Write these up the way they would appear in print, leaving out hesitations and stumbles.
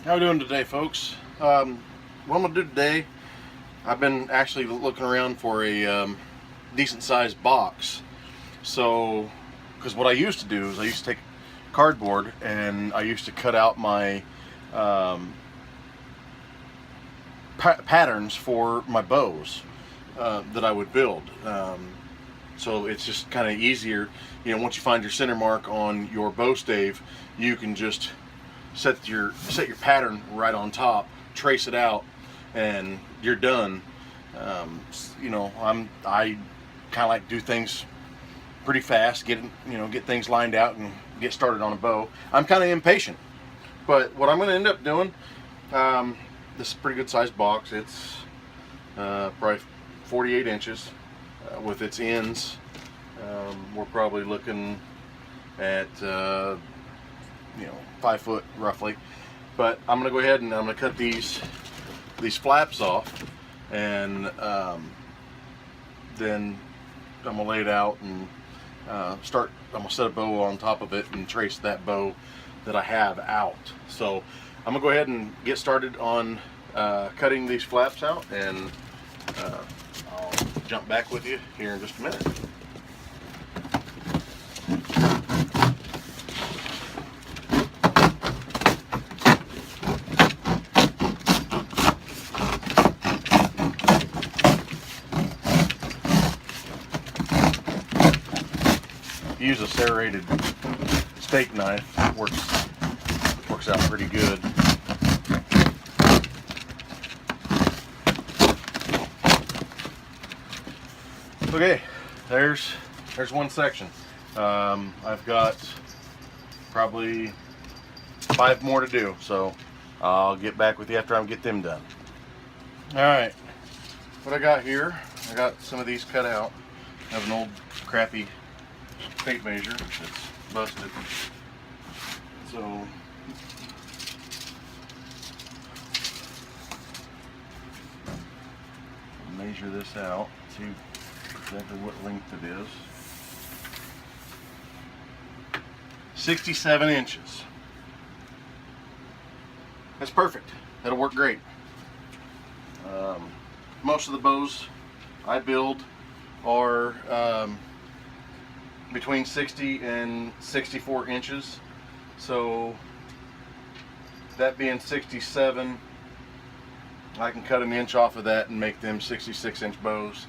How we doing today, folks? What I'm gonna do today, I've been actually looking around for a decent sized box. So, because what I used to do is I used to take cardboard and I used to cut out my um, patterns for my bows that I would build. So it's just kind of easier, once you find your center mark on your bow stave, you can just set your pattern right on top, trace it out, and you're done. I kind of like to do things pretty fast, get things lined out and get started on a bow. I'm kind of impatient, but what I'm going to end up doing, this is a pretty good sized box. It's probably 48 inches with its ends. We're probably looking at 5 foot roughly. But I'm going to go ahead and I'm going to cut these flaps off, and then I'm going to lay it out and I'm going to set a bow on top of it and trace that bow that I have out. So I'm going to go ahead and get started on cutting these flaps out, and I'll jump back with you here in just a minute. Use a serrated steak knife. Works out pretty good. Okay, there's one section. I've got probably 5 more to do, so I'll get back with you after I get them done. All right, what I got here, I got some of these cut out. I have an old crappy tape measure that's busted, so I'll measure this out, see exactly what length it is. 67 inches. That's perfect. That'll work great. Most of the bows I build are between 60 and 64 inches. So that being 67, I can cut an inch off of that and make them 66-inch bows.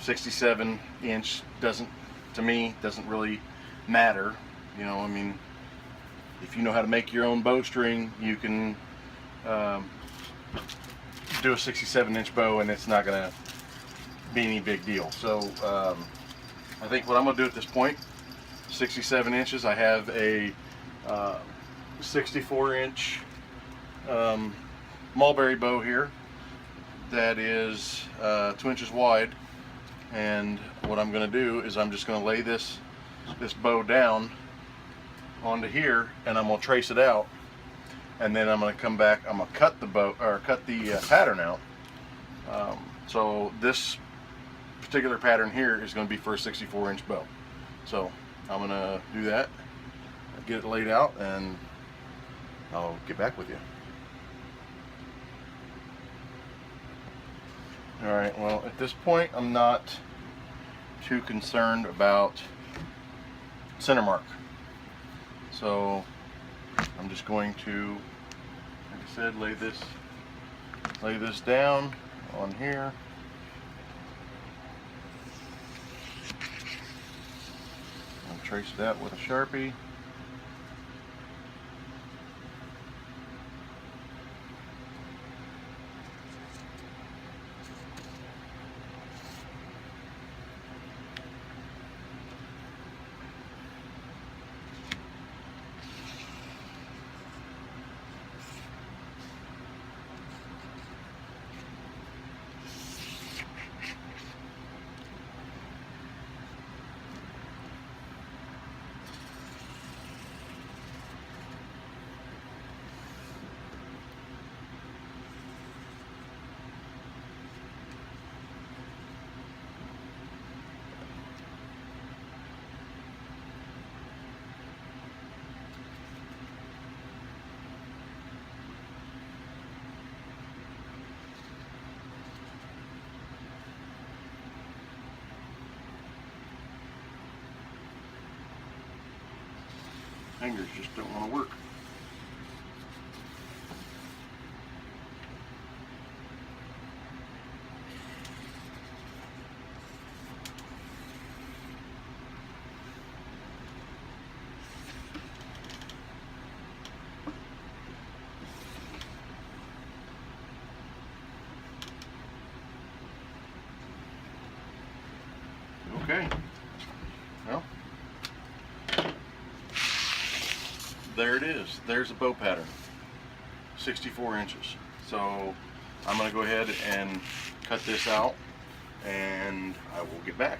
67-inch to me doesn't really matter. If you know how to make your own bowstring, you can do a 67-inch bow and it's not gonna be any big deal. So I think what I'm gonna do at this point, 67 inches, I have a 64-inch mulberry bow here that is 2 inches wide, and what I'm going to do is I'm just going to lay this bow down onto here, and I'm going to trace it out, and then I'm going to come back. I'm going to cut the pattern out. So this particular pattern here is going to be for a 64-inch bow. So I'm going to do that, get it laid out, and I'll get back with you. Alright, well, at this point I'm not too concerned about center mark. So I'm just going to, like I said, lay this down on here. And trace it out with a Sharpie. Fingers just don't want to work. Okay, well, there it is. There's a bow pattern, 64 inches. So I'm going to go ahead and cut this out, and I will get back.